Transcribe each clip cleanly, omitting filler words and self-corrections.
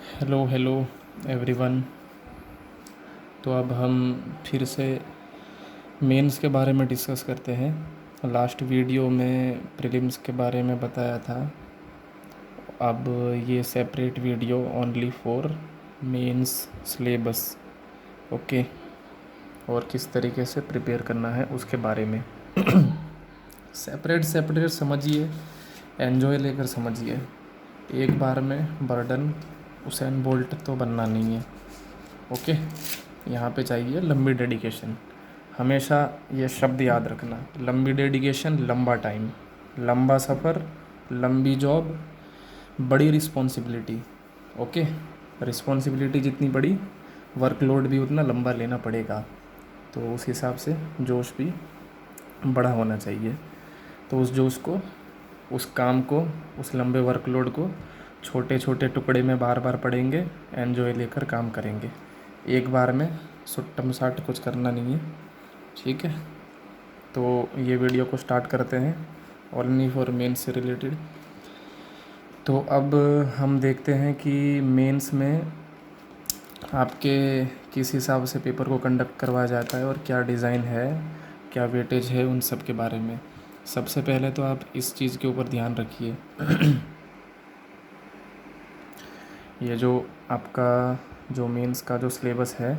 Hello hello everyone. तो अब हम फिर से मेंस के बारे में डिस्कस करते हैं। लास्ट वीडियो में प्रीलिम्स के बारे में बताया था। अब ये separate video only for mains syllabus. Okay. और किस तरीके से प्रिपेयर करना है उसके बारे में सेपरेट सेपरेट समझिए, एन्जॉय लेकर समझिए। एक बार में बर्डन उसेन बोल्ट तो बनना नहीं है। ओके। यहाँ पे चाहिए लंबी डेडिकेशन। हमेशा ये शब्द याद रखना, लंबी डेडिकेशन, लंबा टाइम, लंबा सफ़र, लंबी जॉब, बड़ी रिस्पॉन्सिबिलिटी। ओके। रिस्पॉन्सिबिलिटी जितनी बड़ी, वर्कलोड भी उतना लंबा लेना पड़ेगा। तो उस हिसाब से जोश भी बड़ा होना चाहिए। तो उस जोश को, उस काम को, उस लंबे वर्कलोड को छोटे छोटे टुकड़े में बार बार पढ़ेंगे, एन्जॉय लेकर काम करेंगे। एक बार में सुट्टम साट कुछ करना नहीं है। ठीक है। तो ये वीडियो को स्टार्ट करते हैं ओनली फॉर मेंस से रिलेटेड। तो अब हम देखते हैं कि मेंस में आपके किस हिसाब से पेपर को कंडक्ट करवाया जाता है और क्या डिज़ाइन है, क्या वेटेज है, उन सब के बारे में। सबसे पहले तो आप इस चीज़ के ऊपर ध्यान रखिए ये जो आपका जो मेंस का जो सिलेबस है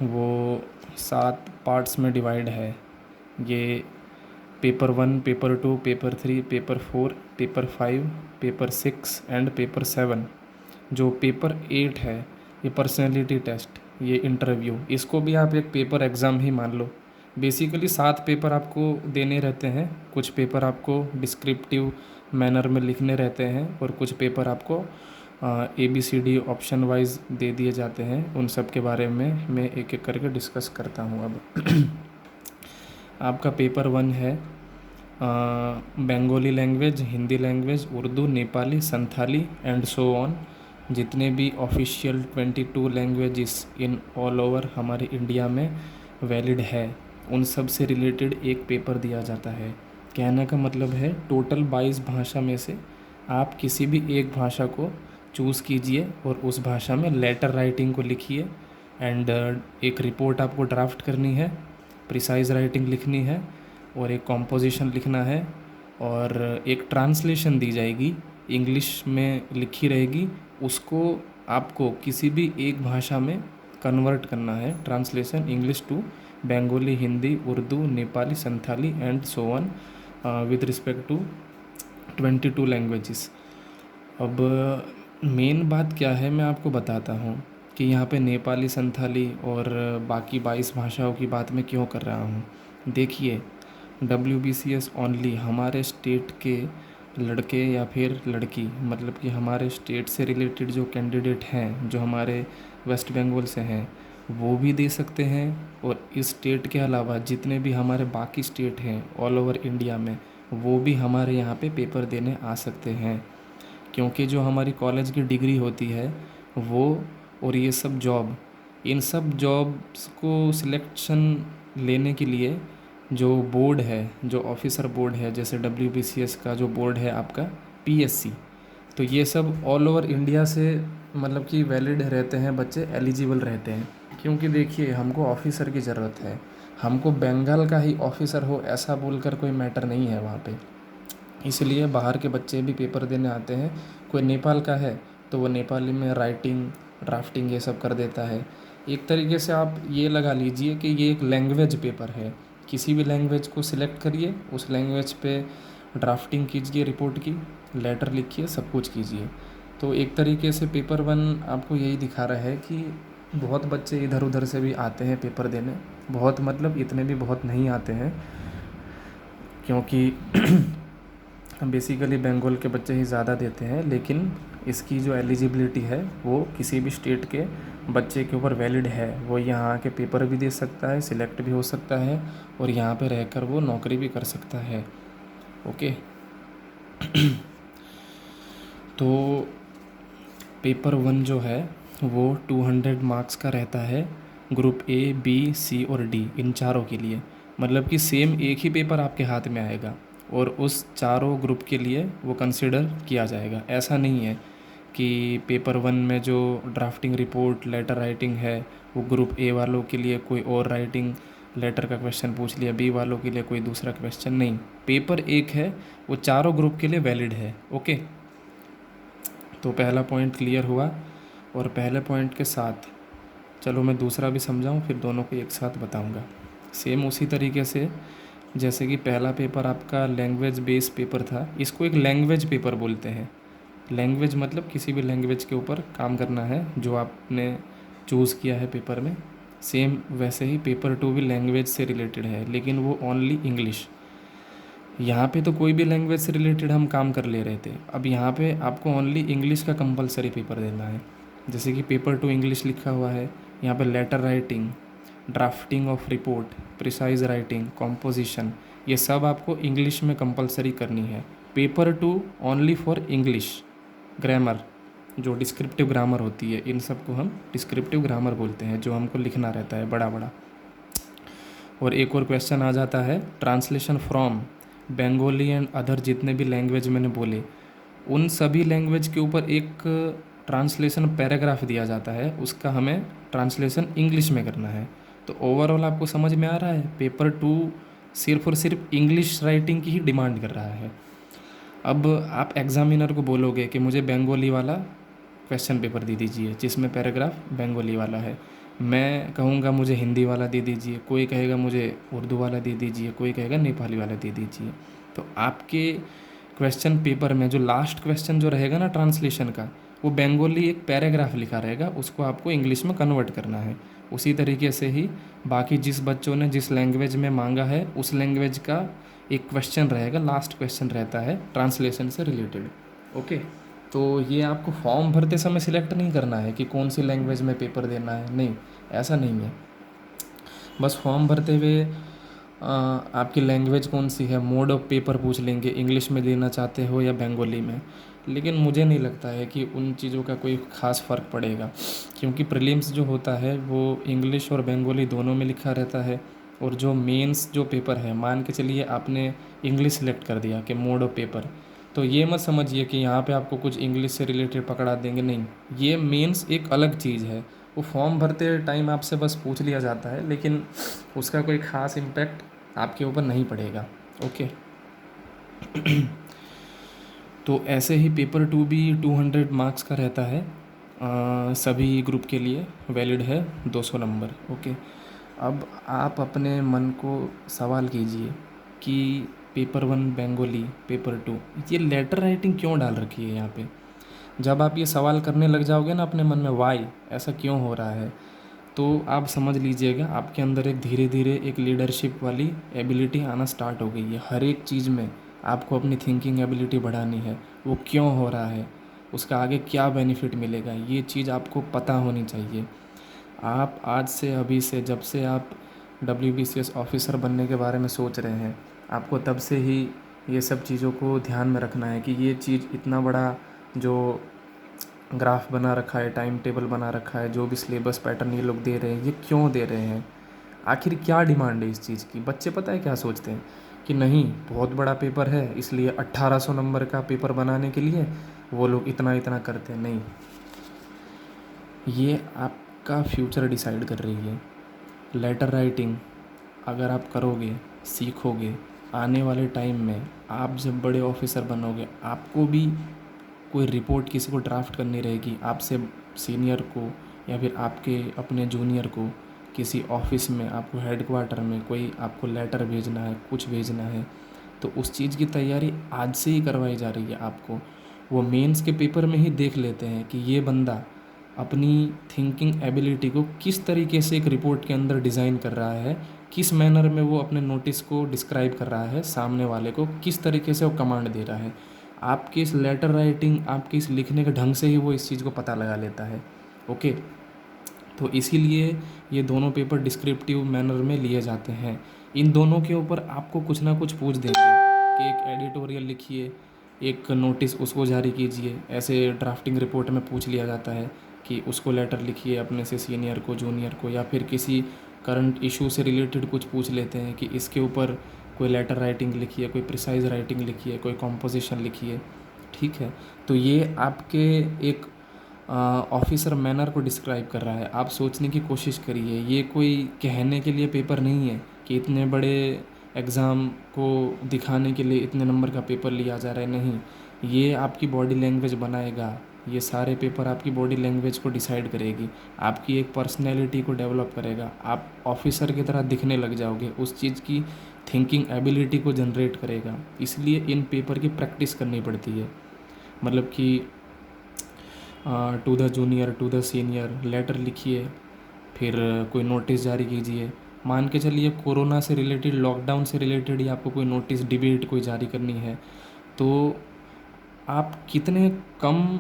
वो 7 पार्ट्स में डिवाइड है। ये paper 1, paper 2, paper 3, paper 4, paper 5, paper 6 and paper 7। जो पेपर 8 है ये पर्सनैलिटी टेस्ट, ये इंटरव्यू, इसको भी आप एक पेपर एग्ज़ाम ही मान लो। बेसिकली 7 पेपर आपको देने रहते हैं। कुछ पेपर आपको डिस्क्रिप्टिव मैनर में लिखने रहते हैं और कुछ पेपर आपको ABCD ऑप्शन वाइज दे दिए जाते हैं। उन सब के बारे में मैं एक एक करके डिस्कस करता हूँ अब आपका पेपर 1 है Bengali language, Hindi language, Urdu, Nepali, Santhali and so on. जितने भी official 22 languages in all over हमारे इंडिया में वैलिड है, उन सब से रिलेटेड एक पेपर दिया जाता है। कहने का मतलब है टोटल 22 भाषा में से आप किसी भी एक भाषा को चूज़ कीजिए और उस भाषा में लेटर राइटिंग को लिखिए एंड एक रिपोर्ट आपको ड्राफ्ट करनी है, प्रिसाइज राइटिंग लिखनी है और एक कॉम्पोजिशन लिखना है और एक ट्रांसलेशन दी जाएगी, इंग्लिश में लिखी रहेगी, उसको आपको किसी भी एक भाषा में कन्वर्ट करना है। Translation English to Bengali, Hindi, Urdu, Nepali, Santhali and so on with respect to 22 languages. अब मेन बात क्या है मैं आपको बताता हूँ कि यहाँ पे नेपाली, संथाली और बाकी 22 भाषाओं की बात मैं क्यों कर रहा हूँ। देखिए, WBCS ओनली हमारे स्टेट के लड़के या फिर लड़की, मतलब कि हमारे स्टेट से रिलेटेड जो कैंडिडेट हैं, जो हमारे वेस्ट बंगाल से हैं, वो भी दे सकते हैं। और इस स्टेट के अलावा जितने भी हमारे बाकी स्टेट हैं ऑल ओवर इंडिया में, वो भी हमारे यहाँ पे पेपर देने आ सकते हैं। क्योंकि जो हमारी कॉलेज की डिग्री होती है वो, और ये सब जॉब, इन सब जॉब्स को सिलेक्शन लेने के लिए जो बोर्ड है, जो ऑफिसर बोर्ड है, जैसे WBCS का जो बोर्ड है आपका PSC, तो ये सब ऑल ओवर इंडिया से मतलब कि वैलिड रहते हैं, बच्चे एलिजिबल रहते हैं। क्योंकि देखिए, हमको ऑफिसर की ज़रूरत है, हमको बंगाल का ही ऑफिसर हो ऐसा बोलकर कोई मैटर नहीं है वहाँ पे। इसलिए बाहर के बच्चे भी पेपर देने आते हैं। कोई नेपाल का है तो वो नेपाली में राइटिंग, ड्राफ्टिंग ये सब कर देता है। एक तरीके से आप ये लगा लीजिए कि ये एक लैंग्वेज पेपर है। किसी भी लैंग्वेज को सिलेक्ट करिए, उस लैंग्वेज पे ड्राफ्टिंग कीजिए, रिपोर्ट की, लेटर लिखिए, सब कुछ कीजिए। तो एक तरीके से पेपर 1 आपको यही दिखा रहा है कि बहुत बच्चे इधर उधर से भी आते हैं पेपर देने। बहुत मतलब इतने भी बहुत नहीं आते हैं, क्योंकि बेसिकली बंगाल के बच्चे ही ज़्यादा देते हैं। लेकिन इसकी जो एलिजिबिलिटी है वो किसी भी स्टेट के बच्चे के ऊपर वैलिड है। वो यहाँ के पेपर भी दे सकता है, सिलेक्ट भी हो सकता है और यहाँ पे रहकर वो नौकरी भी कर सकता है। ओके तो पेपर 1 जो है वो 200 मार्क्स का रहता है, ग्रुप A, B, C और D, इन चारों के लिए। मतलब कि सेम एक ही पेपर आपके हाथ में आएगा। और उस चारों ग्रुप के लिए वो कंसिडर किया जाएगा। ऐसा नहीं है कि पेपर 1 में जो ड्राफ्टिंग रिपोर्ट लेटर राइटिंग है वो ग्रुप ए वालों के लिए कोई और राइटिंग लेटर का क्वेश्चन पूछ लिया, बी वालों के लिए कोई दूसरा क्वेश्चन, नहीं। पेपर एक है, वो चारों ग्रुप के लिए वैलिड है। ओके, तो पहला पॉइंट क्लियर हुआ। और पहले पॉइंट के साथ चलो मैं दूसरा भी समझाऊँ, फिर दोनों को एक साथ बताऊँगा। सेम उसी तरीके से जैसे कि पहला पेपर आपका लैंग्वेज बेस्ड पेपर था, इसको एक लैंग्वेज पेपर बोलते हैं। लैंग्वेज मतलब किसी भी लैंग्वेज के ऊपर काम करना है जो आपने चूज़ किया है पेपर में। सेम वैसे ही पेपर 2 भी लैंग्वेज से रिलेटेड है, लेकिन वो ओनली इंग्लिश। यहाँ पे तो कोई भी लैंग्वेज से रिलेटेड हम काम कर ले रहे थे, अब यहाँ पे आपको ओनली इंग्लिश का कंपलसरी पेपर देना है। जैसे कि पेपर 2 इंग्लिश लिखा हुआ है, यहाँ पे letter writing, drafting of report, precise writing, composition, ये सब आपको इंग्लिश में कंपलसरी करनी है। Paper 2 only for English. Grammar, जो डिस्क्रिप्टिव ग्रामर होती है, इन सब को हम डिस्क्रिप्टिव ग्रामर बोलते हैं, जो हमको लिखना रहता है बड़ा बड़ा। और एक और क्वेश्चन आ जाता है translation from Bengali and other, जितने भी लैंग्वेज मैंने बोले उन सभी लैंग्वेज के ऊपर एक ट्रांसलेशन पैराग्राफ दिया जाता है, उसका हमें ट्रांसलेशन इंग्लिश में करना है। तो ओवरऑल आपको समझ में आ रहा है, पेपर 2 सिर्फ और सिर्फ इंग्लिश राइटिंग की ही डिमांड कर रहा है। अब आप एग्जामिनर को बोलोगे कि मुझे बंगाली वाला क्वेश्चन पेपर दे दीजिए जिसमें पैराग्राफ बंगाली वाला है, मैं कहूँगा मुझे हिंदी वाला दे दीजिए, कोई कहेगा मुझे उर्दू वाला दे दीजिए, कोई कहेगा नेपाली वाला दे दीजिए। तो आपके क्वेश्चन पेपर में जो लास्ट क्वेश्चन जो रहेगा ना ट्रांसलेशन का, वो बंगाली एक पैराग्राफ लिखा रहेगा, उसको आपको इंग्लिश में कन्वर्ट करना है। उसी तरीके से ही बाकी जिस बच्चों ने जिस लैंग्वेज में मांगा है उस लैंग्वेज का एक क्वेश्चन रहेगा, लास्ट क्वेश्चन रहता है ट्रांसलेशन से रिलेटेड। ओके, तो ये आपको फॉर्म भरते समय सिलेक्ट नहीं करना है कि कौन सी लैंग्वेज में पेपर देना है, नहीं, ऐसा नहीं है। बस फॉर्म भरते हुए आपकी लैंग्वेज कौन सी है, मोड ऑफ पेपर पूछ लेंगे, इंग्लिश में देना चाहते हो या बंगाली में। लेकिन मुझे नहीं लगता है कि उन चीज़ों का कोई ख़ास फ़र्क पड़ेगा, क्योंकि प्रीलिम्स जो होता है वो इंग्लिश और बंगाली दोनों में लिखा रहता है। और जो मेंस जो पेपर है, मान के चलिए आपने इंग्लिश सेलेक्ट कर दिया कि मोड ऑफ पेपर, तो ये मत समझिए कि यहाँ पे आपको कुछ इंग्लिश से रिलेटेड पकड़ा देंगे, नहीं। ये मेंस एक अलग चीज़ है, वो फॉर्म भरते टाइम आपसे बस पूछ लिया जाता है, लेकिन उसका कोई ख़ास इम्पैक्ट आपके ऊपर नहीं पड़ेगा। ओके तो ऐसे ही पेपर 2 भी 200 मार्क्स का रहता है, सभी ग्रुप के लिए वैलिड है 200 नंबर। ओके, अब आप अपने मन को सवाल कीजिए कि पेपर 1 बंगाली, पेपर 2 ये लेटर राइटिंग क्यों डाल रखी है यहाँ पे। जब आप ये सवाल करने लग जाओगे ना अपने मन में, वाई ऐसा क्यों हो रहा है, तो आप समझ लीजिएगा आपके अंदर एक धीरे धीरे एक लीडरशिप वाली एबिलिटी आना स्टार्ट हो गई है। हर एक चीज़ में आपको अपनी थिंकिंग एबिलिटी बढ़ानी है, वो क्यों हो रहा है, उसका आगे क्या बेनिफिट मिलेगा, ये चीज़ आपको पता होनी चाहिए। आप आज से, अभी से, जब से आप WBCS ऑफिसर बनने के बारे में सोच रहे हैं, आपको तब से ही ये सब चीज़ों को ध्यान में रखना है कि ये चीज़ इतना बड़ा जो ग्राफ बना रखा है, टाइम टेबल बना रखा है, जो भी सिलेबस पैटर्न ये लोग दे रहे हैं, ये क्यों दे रहे हैं, आखिर क्या डिमांड है इस चीज़ की। बच्चे पता है क्या सोचते हैं कि नहीं बहुत बड़ा पेपर है इसलिए 1800 नंबर का पेपर बनाने के लिए वो लोग इतना इतना करते हैं, नहीं। ये आपका फ्यूचर डिसाइड कर रही है। लेटर राइटिंग अगर आप करोगे, सीखोगे, आने वाले टाइम में आप जब बड़े ऑफिसर बनोगे, आपको भी कोई रिपोर्ट किसी को ड्राफ्ट करनी रहेगी, आपसे सीनियर को या फिर आपके अपने जूनियर को किसी ऑफिस में, आपको हेडक्वार्टर में कोई आपको लेटर भेजना है, कुछ भेजना है, तो उस चीज़ की तैयारी आज से ही करवाई जा रही है आपको। वो मेंस के पेपर में ही देख लेते हैं कि ये बंदा अपनी थिंकिंग एबिलिटी को किस तरीके से एक रिपोर्ट के अंदर डिज़ाइन कर रहा है, किस मैनर में वो अपने नोटिस को डिस्क्राइब कर रहा है, सामने वाले को किस तरीके से वो कमांड दे रहा है। आपकी इस लेटर राइटिंग, आपके इस लिखने के ढंग से ही वो इस चीज़ को पता लगा लेता है। ओके, तो इसीलिए ये दोनों पेपर डिस्क्रिप्टिव मैनर में लिए जाते हैं। इन दोनों के ऊपर आपको कुछ ना कुछ पूछ देंगे कि एक एडिटोरियल लिखिए, एक नोटिस उसको जारी कीजिए। ऐसे ड्राफ्टिंग रिपोर्ट में पूछ लिया जाता है कि उसको लेटर लिखिए अपने से सीनियर को, जूनियर को, या फिर किसी करंट इशू से रिलेटेड कुछ पूछ लेते हैं कि इसके ऊपर कोई लेटर राइटिंग लिखिए, कोई प्रिसाइज राइटिंग लिखिए, कोई कॉम्पोजिशन लिखिए, ठीक है। तो ये आपके एक ऑफिसर मैनर को डिस्क्राइब कर रहा है। आप सोचने की कोशिश करिए, ये कोई कहने के लिए पेपर नहीं है कि इतने बड़े एग्ज़ाम को दिखाने के लिए इतने नंबर का पेपर लिया जा रहा है, नहीं। ये आपकी बॉडी लैंग्वेज बनाएगा, ये सारे पेपर आपकी बॉडी लैंग्वेज को डिसाइड करेगी, आपकी एक पर्सनैलिटी को डेवलप करेगा। आप ऑफिसर की तरह दिखने लग जाओगे, उस चीज़ की थिंकिंग एबिलिटी को जनरेट करेगा। इसलिए इन पेपर की प्रैक्टिस करनी पड़ती है। मतलब कि to the junior, to the senior letter लिखिए, फिर कोई नोटिस जारी कीजिए। मान के चलिए कोरोना से रिलेटेड, लॉकडाउन से रिलेटेड ही आपको कोई नोटिस, डिबेट कोई जारी करनी है, तो आप कितने कम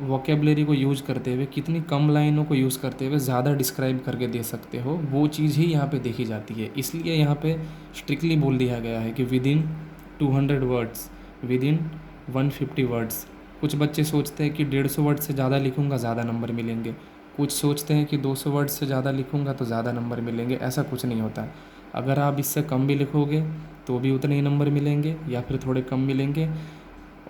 वोकेबलरी को यूज़ करते हुए, कितनी कम लाइनों को यूज़ करते हुए ज़्यादा डिस्क्राइब करके दे सकते हो, वो चीज़ ही यहाँ पे देखी जाती है। इसलिए यहाँ पे स्ट्रिक्टली बोल दिया गया है कि with in 200 words, with in 150 words. कुछ बच्चे सोचते हैं कि 150 वर्ड से ज़्यादा लिखूँगा ज़्यादा नंबर मिलेंगे, कुछ सोचते हैं कि 200 वर्ड से ज़्यादा लिखूँगा तो ज़्यादा नंबर मिलेंगे। ऐसा कुछ नहीं होता। अगर आप इससे कम भी लिखोगे तो भी उतने ही नंबर मिलेंगे या फिर थोड़े कम मिलेंगे।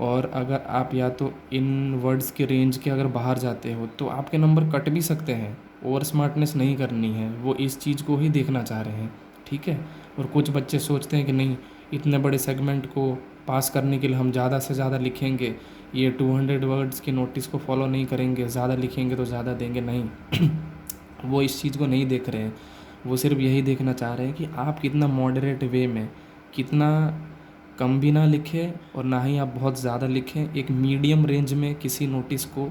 और अगर आप या तो इन वर्ड्स के रेंज के अगर बाहर जाते हो तो आपके नंबर कट भी सकते हैं। ओवर स्मार्टनेस नहीं करनी है, वो इस चीज़ को ही देखना चाह रहे हैं, ठीक है। और कुछ बच्चे सोचते हैं कि नहीं, इतने बड़े सेगमेंट को पास करने के लिए हम ज़्यादा से ज़्यादा लिखेंगे, ये 200 वर्ड्स के नोटिस को फॉलो नहीं करेंगे, ज़्यादा लिखेंगे तो ज़्यादा देंगे, नहीं। वो इस चीज़ को नहीं देख रहे हैं। वो सिर्फ यही देखना चाह रहे हैं कि आप कितना मॉडरेट वे में, कितना कम भी ना लिखें और ना ही आप बहुत ज़्यादा लिखें, एक मीडियम रेंज में किसी नोटिस को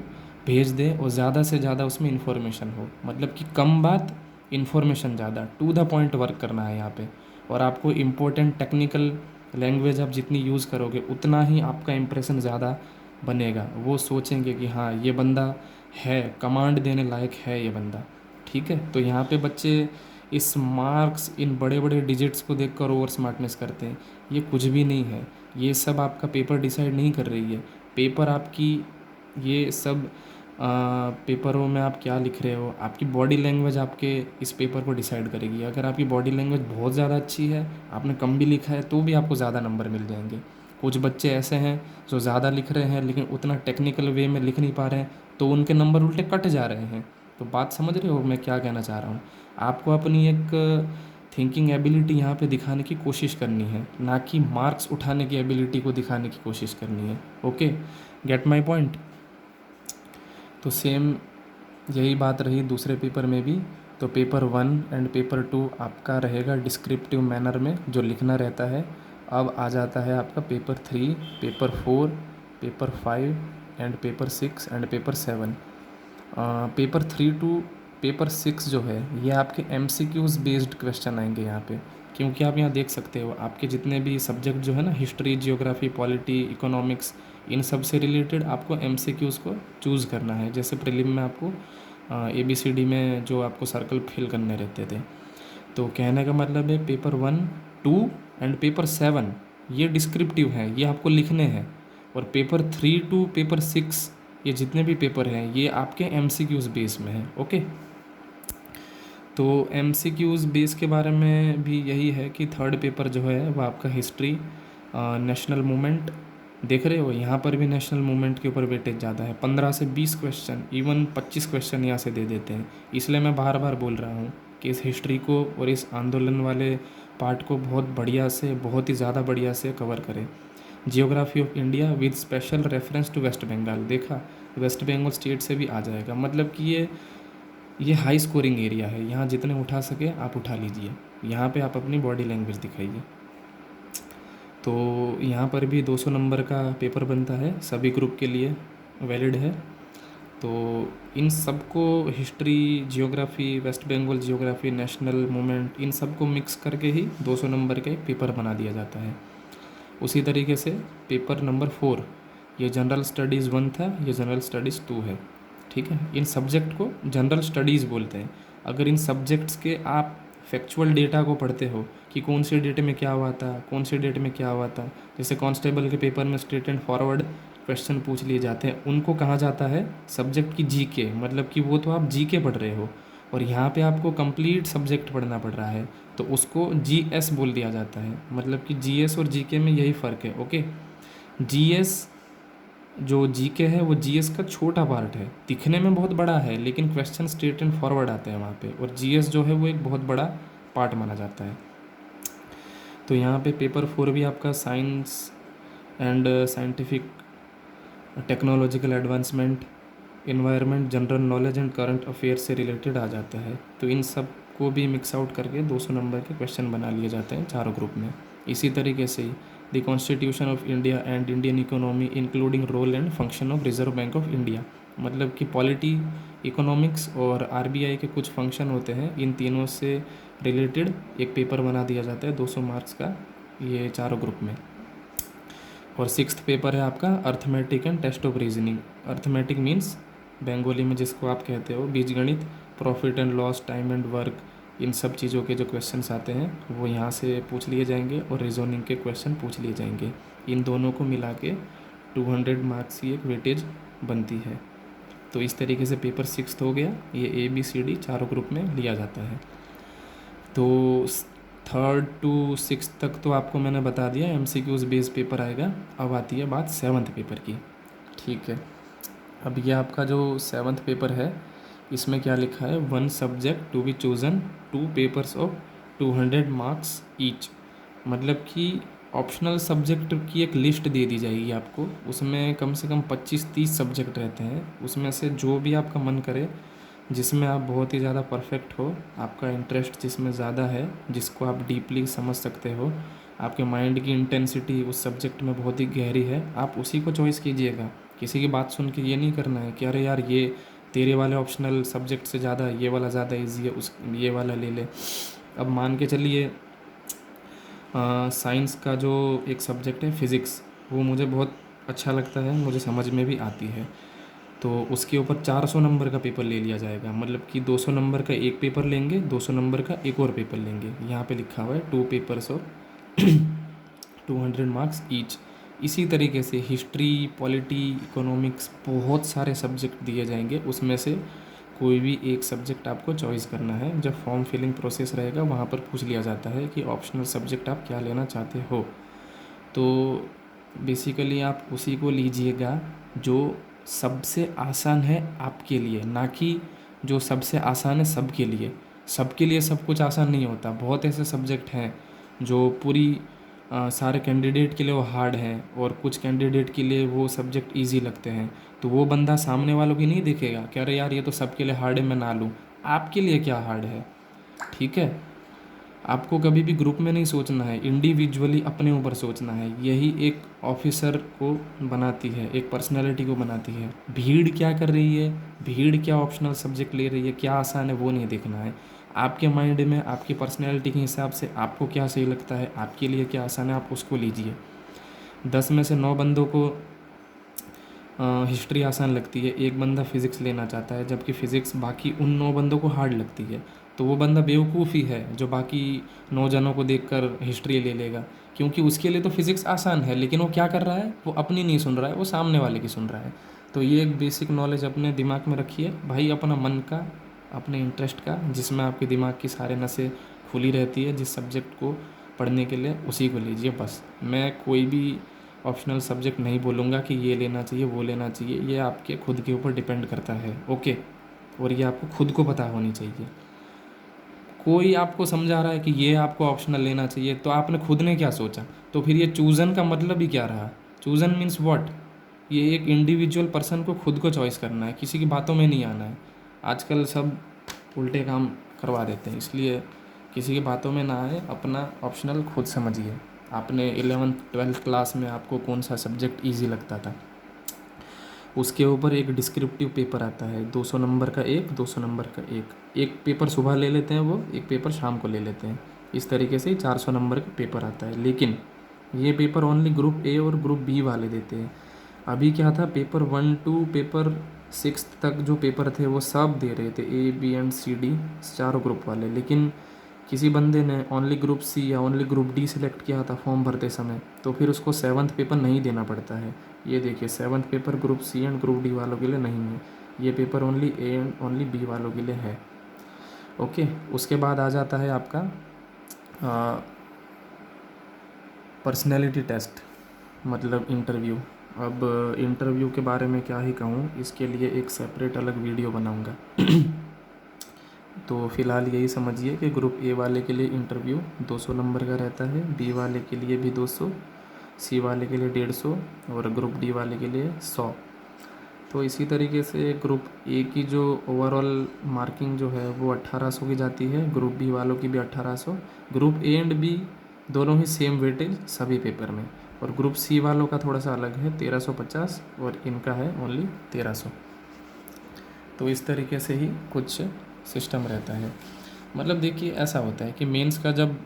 भेज दें और ज़्यादा से ज़्यादा उसमें इन्फॉर्मेशन हो। मतलब कि कम बात, इन्फॉर्मेशन ज़्यादा, टू द पॉइंट वर्क करना है यहाँ पे। और आपको इम्पोर्टेंट टेक्निकल लैंग्वेज आप जितनी यूज़ करोगे उतना ही आपका इम्प्रेशन ज़्यादा बनेगा। वो सोचेंगे कि हाँ, ये बंदा है, कमांड देने लायक है ये बंदा, ठीक है। तो यहाँ पे बच्चे इस मार्क्स, इन बड़े बड़े डिजिट्स को देखकर ओवर स्मार्टनेस करते हैं। ये कुछ भी नहीं है, ये सब आपका पेपर डिसाइड नहीं कर रही है। पेपर आपकी, ये सब पेपरों में आप क्या लिख रहे हो, आपकी बॉडी लैंग्वेज आपके इस पेपर को डिसाइड करेगी। अगर आपकी बॉडी लैंग्वेज बहुत ज़्यादा अच्छी है, आपने कम भी लिखा है, तो भी आपको ज़्यादा नंबर मिल जाएंगे। कुछ बच्चे ऐसे हैं जो ज़्यादा लिख रहे हैं लेकिन उतना टेक्निकल वे में लिख नहीं पा रहे हैं, तो उनके नंबर उल्टे कट जा रहे हैं। तो बात समझ रहे हो मैं क्या कहना चाह रहा हूँ। आपको अपनी एक थिंकिंग एबिलिटी यहाँ पे दिखाने की कोशिश करनी है, ना कि मार्क्स उठाने की एबिलिटी को दिखाने की कोशिश करनी है। Okay, gate my point. तो सेम यही बात रही दूसरे पेपर में भी। तो पेपर 1 एंड पेपर 2 आपका रहेगा डिस्क्रिप्टिव मैनर में जो लिखना रहता है। अब आ जाता है आपका paper 3, paper 4, paper 5 and paper 6 and paper 7। Paper 3 to paper 6 जो है ये आपके MCQs बेस्ड क्वेश्चन आएंगे यहाँ पे। क्योंकि आप यहाँ देख सकते हो आपके जितने भी सब्जेक्ट जो है ना, हिस्ट्री, जियोग्राफी, पॉलिटी, इकोनॉमिक्स, इन सब से रिलेटेड आपको MCQs को चूज़ करना है। जैसे प्रीलिम में आपको ABCD में जो आपको सर्कल फिल करने रहते थे। तो कहने का मतलब है पेपर 1, 2 एंड पेपर 7 ये डिस्क्रिप्टिव हैं, ये आपको लिखने हैं। और पेपर 3 टू पेपर 6 ये जितने भी पेपर हैं ये आपके MCQs बेस में हैं। ओके, तो MCQs बेस के बारे में भी यही है कि थर्ड पेपर जो है वो आपका हिस्ट्री, नेशनल मूवमेंट। देख रहे हो यहाँ पर भी नेशनल मूवमेंट के ऊपर वेटेज ज़्यादा है। 15 से 20 क्वेश्चन, इवन 25 क्वेश्चन यहाँ से दे देते हैं। इसलिए मैं बार बार बोल रहा हूँ कि इस हिस्ट्री को और इस आंदोलन वाले पार्ट को बहुत बढ़िया से, बहुत ही ज़्यादा बढ़िया से कवर करें। Geography of India with special reference to West Bengal, देखा वेस्ट बंगाल स्टेट से भी आ जाएगा। मतलब कि ये हाई स्कोरिंग एरिया है, यहाँ जितने उठा सके आप उठा लीजिए। यहाँ पे आप अपनी बॉडी लैंग्वेज दिखाइए। तो यहाँ पर भी 200 नंबर का पेपर बनता है, सभी ग्रुप के लिए वैलिड है। तो इन सबको, history, geography, West Bengal geography, national movement, इन सबको मिक्स करके ही 200 नंबर का एक पेपर बना दिया जाता है। उसी तरीके से पेपर नंबर 4 ये जनरल स्टडीज़ 1 था, ये जनरल स्टडीज़ 2 है, ठीक है। इन सब्जेक्ट को जनरल स्टडीज़ बोलते हैं। अगर इन सब्जेक्ट्स के आप फैक्चुअल डेटा को पढ़ते हो कि कौन से डेट में क्या हुआ था, कौन से डेट में क्या हुआ था, जैसे कांस्टेबल के पेपर में स्ट्रेट एंड फॉरवर्ड क्वेश्चन पूछ लिए जाते हैं, उनको कहा जाता है सब्जेक्ट की जीके। मतलब कि वो तो आप जीके पढ़ रहे हो, और यहाँ पे आपको कंप्लीट सब्जेक्ट पढ़ना पड़ रहा है, तो उसको जीएस बोल दिया जाता है। मतलब कि जीएस और जीके में यही फ़र्क है। ओके, जीएस जो जीके है वो जीएस का छोटा पार्ट है, दिखने में बहुत बड़ा है लेकिन क्वेश्चन स्ट्रेट एंड फॉरवर्ड आते हैं वहाँ पे, और जीएस जो है वो एक बहुत बड़ा पार्ट माना जाता है। तो यहाँ पे पेपर 4 भी आपका science and scientific technological advancement, environment, general knowledge and current affair से रिलेटेड आ जाता है। तो इन सब को भी मिक्स आउट करके 200 नंबर के क्वेश्चन बना लिए जाते हैं चारों ग्रुप में। इसी तरीके से ही the constitution of India and Indian economy including role and function of Reserve Bank of India, मतलब कि पॉलिटी, इकोनॉमिक्स और आरबीआई के कुछ फंक्शन होते हैं, इन तीनों से रिलेटेड एक पेपर बना दिया जाता है 200 मार्क्स का, ये चारों ग्रुप में। और 6th पेपर है आपका arithmetic and test of reasoning. Arithmetic means Bengali में जिसको आप कहते हो बीजगणित, profit and loss, time and work, इन सब चीज़ों के जो क्वेश्चंस आते हैं वो यहाँ से पूछ लिए जाएंगे, और रीजनिंग के क्वेश्चन पूछ लिए जाएंगे। इन दोनों को मिला के 200 मार्क्स की एक वेटेज बनती है। तो इस तरीके से पेपर 6th हो गया, ये ABCD चारों ग्रुप में लिया जाता है। तो 3rd to 6th तक तो आपको मैंने बता दिया, MCQs बेस पेपर आएगा। अब आती है बात 7th पेपर की। ठीक है, अब ये आपका जो 7th पेपर है इसमें क्या लिखा है, 1 subject to be chosen, 2 papers of 200 marks each. मतलब कि ऑप्शनल सब्जेक्ट की एक लिस्ट दे दी जाएगी आपको, उसमें कम से कम 25-30 सब्जेक्ट रहते हैं, उसमें से जो भी आपका मन करे, जिसमें आप बहुत ही ज़्यादा परफेक्ट हो, आपका इंटरेस्ट जिसमें ज़्यादा है, जिसको आप डीपली समझ सकते हो, आपके माइंड की इंटेंसिटी उस सब्जेक्ट में बहुत ही गहरी है, आप उसी को चॉइस कीजिएगा। किसी की बात सुन के ये नहीं करना है कि अरे यार ये तेरे वाले ऑप्शनल सब्जेक्ट से ज़्यादा ये वाला ज़्यादा ईजी है, उस ये वाला ले ले। अब मान के चलिए साइंस का जो एक सब्जेक्ट है फिज़िक्स, वो मुझे बहुत अच्छा लगता है, मुझे समझ में भी आती है, तो उसके ऊपर 400 नंबर का पेपर ले लिया जाएगा। मतलब कि 200 नंबर का एक पेपर लेंगे, 200 नंबर का एक और पेपर लेंगे। यहाँ पे लिखा हुआ है 2 पेपर्स ऑफ 200 मार्क्स ईच। इसी तरीके से हिस्ट्री, पॉलिटी, इकोनॉमिक्स, बहुत सारे सब्जेक्ट दिए जाएंगे, उसमें से कोई भी एक सब्जेक्ट आपको चॉइस करना है। जब फॉर्म फिलिंग प्रोसेस रहेगा वहाँ पर पूछ लिया जाता है कि ऑप्शनल सब्जेक्ट आप क्या लेना चाहते हो। तो बेसिकली आप उसी को लीजिएगा जो सबसे आसान है आपके लिए, ना कि जो सबसे आसान है सबके लिए। सबके लिए सब कुछ आसान नहीं होता, बहुत ऐसे सब्जेक्ट हैं जो पूरी सारे कैंडिडेट के लिए वो हार्ड हैं, और कुछ कैंडिडेट के लिए वो सब्जेक्ट इजी लगते हैं। तो वो बंदा सामने वालों की नहीं देखेगा कि अरे यार ये तो सबके लिए हार्ड है, मैं ना लूँ। आपके लिए क्या हार्ड है, ठीक है। आपको कभी भी ग्रुप में नहीं सोचना है, इंडिविजुअली अपने ऊपर सोचना है। यही एक ऑफिसर को बनाती है, एक पर्सनालिटी को बनाती है। भीड़ क्या कर रही है, भीड़ क्या ऑप्शनल सब्जेक्ट ले रही है, क्या आसान है, वो नहीं देखना है। आपके माइंड में आपकी पर्सनैलिटी के हिसाब से आपको क्या सही लगता है, आपके लिए क्या आसान है, आप उसको लीजिए। 10 में से 9 बंदों को हिस्ट्री आसान लगती है, एक बंदा फ़िज़िक्स लेना चाहता है, जबकि फ़िज़िक्स बाकी उन 9 बंदों को हार्ड लगती है। तो वो बंदा बेवकूफ़ ही है जो बाकी 9 जनों को देखकर हिस्ट्री ले लेगा, क्योंकि उसके लिए तो फ़िज़िक्स आसान है, लेकिन वो क्या कर रहा है, वो अपनी नहीं सुन रहा है, वो सामने वाले की सुन रहा है। तो ये एक बेसिक नॉलेज अपने दिमाग में रखिए भाई, अपना मन का, अपने इंटरेस्ट का, जिसमें आपके दिमाग की सारे नसें खुली रहती है, जिस सब्जेक्ट को पढ़ने के लिए उसी को लीजिए बस। मैं कोई भी ऑप्शनल सब्जेक्ट नहीं बोलूँगा कि ये लेना चाहिए, वो लेना चाहिए, ये आपके खुद के ऊपर डिपेंड करता है। ओके, और ये आपको खुद को पता होनी चाहिए। कोई आपको समझा रहा है कि ये आपको ऑप्शनल लेना चाहिए, तो आपने खुद ने क्या सोचा, तो फिर ये चूज़न का मतलब ही क्या रहा। चूज़न मीन्स व्हाट, ये एक इंडिविजुअल पर्सन को खुद को चॉइस करना है, किसी की बातों में नहीं आना है। आजकल सब उल्टे काम करवा देते हैं, इसलिए किसी की बातों में ना आए, अपना ऑप्शनल खुद समझिए। आपने 11th-12th क्लास में आपको कौन सा सब्जेक्ट ईजी लगता था, उसके ऊपर एक डिस्क्रिप्टिव पेपर आता है, 200 नंबर का एक, 200 नंबर का एक पेपर सुबह ले लेते हैं वो, एक पेपर शाम को ले लेते हैं। इस तरीके से 400 नंबर का पेपर आता है। लेकिन ये पेपर ओनली ग्रुप ए और ग्रुप बी वाले देते हैं। अभी क्या था, पेपर 1 to पेपर 6 तक जो पेपर थे वो सब दे रहे थे, A B and C D चारों ग्रुप वाले। लेकिन किसी बंदे ने ओनली ग्रुप सी या ओनली ग्रुप डी सिलेक्ट किया था फॉर्म भरते समय, तो फिर उसको 7th पेपर नहीं देना पड़ता है। ये देखिए 7th paper group C and group D वालों के लिए नहीं है, ये paper only A and only B वालों के लिए है। ओके, उसके बाद आ जाता है आपका पर्सनैलिटी टेस्ट, मतलब इंटरव्यू। अब इंटरव्यू के बारे में क्या ही कहूँ, इसके लिए एक सेपरेट अलग वीडियो बनाऊँगा। तो फ़िलहाल यही समझिए कि ग्रुप ए वाले के लिए इंटरव्यू 200 नंबर का रहता है, बी वाले के लिए भी 200, सी वाले के लिए 150 और ग्रुप डी वाले के लिए 100। तो इसी तरीके से ग्रुप ए की जो ओवरऑल मार्किंग जो है वो 1800 की जाती है, ग्रुप बी वालों की भी 1800। ग्रुप ए एंड बी दोनों ही सेम वेटेज सभी पेपर में, और ग्रुप सी वालों का थोड़ा सा अलग है, 1350, और इनका है ओनली 1300। तो इस तरीके से ही कुछ सिस्टम रहता है। मतलब देखिए ऐसा होता है कि मेंस का जब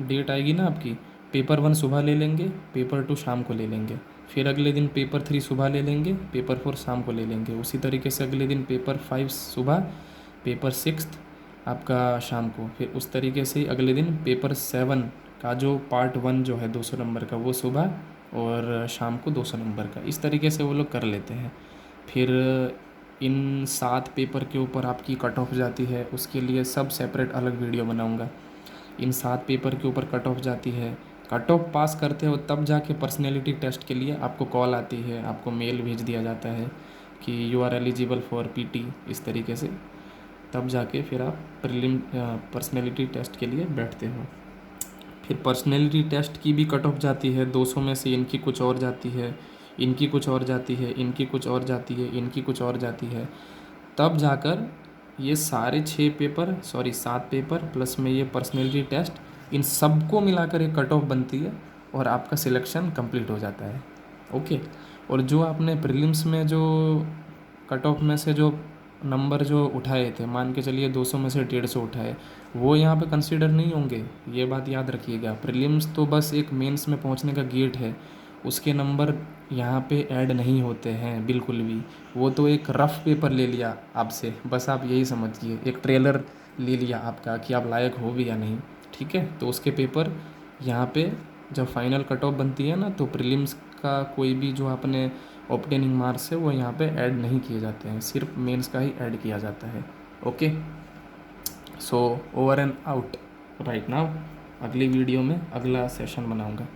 डेट आएगी ना आपकी, पेपर 1 सुबह ले लेंगे, पेपर 2 शाम को ले लेंगे, फिर अगले दिन पेपर 3 सुबह ले लेंगे, पेपर 4 शाम को ले लेंगे। उसी तरीके से अगले दिन पेपर 5 सुबह, पेपर 6 आपका शाम को, फिर उस तरीके से ही अगले दिन पेपर 7 का जो पार्ट 1 जो है 200 नंबर का, वो सुबह और शाम को 200 नंबर का। इस तरीके से वो लोग कर लेते हैं। फिर इन 7 पेपर के ऊपर आपकी कट ऑफ जाती है, उसके लिए सब सेपरेट अलग वीडियो बनाऊंगा। इन 7 पेपर के ऊपर कट ऑफ जाती है, कट ऑफ पास करते हो तब जाके पर्सनैलिटी टेस्ट के लिए आपको कॉल आती है, आपको मेल भेज दिया जाता है कि you are eligible for PT, इस तरीके से। तब जाके फिर आप पर्सनैलिटी टेस्ट के लिए बैठते हो। फिर पर्सनैलिटी टेस्ट की भी कट ऑफ जाती है, 200 में से इनकी कुछ और जाती है, इनकी कुछ और जाती है, इनकी कुछ और जाती है, इनकी कुछ और जाती है। तब जाकर ये सारे 7 पेपर प्लस में ये पर्सनैलिटी टेस्ट, इन सबको मिलाकर एक कट ऑफ बनती है और आपका सिलेक्शन कंप्लीट हो जाता है। ओके, और जो आपने प्रीलिम्स में जो कट ऑफ में से जो नंबर जो उठाए थे, मान के चलिए 200 में से 150 उठाए, वो यहाँ पे कंसीडर नहीं होंगे, ये बात याद रखिएगा। प्रीलिम्स तो बस एक मेंस में पहुँचने का गेट है, उसके नंबर यहाँ पे ऐड नहीं होते हैं बिल्कुल भी। वो तो एक रफ़ पेपर ले लिया आपसे, बस आप यही समझिए, एक ट्रेलर ले लिया आपका कि आप लायक हो भी या नहीं, ठीक है। तो उसके पेपर यहाँ पे जब फाइनल कट ऑफ बनती है ना, तो प्रीलिम्स का कोई भी जो आपने ऑब्टेनिंग मार्क्स है वो यहाँ पे ऐड नहीं किए जाते हैं, सिर्फ मेंस का ही ऐड किया जाता है। Okay, so over and out right now. अगली वीडियो में अगला सेशन बनाऊँगा।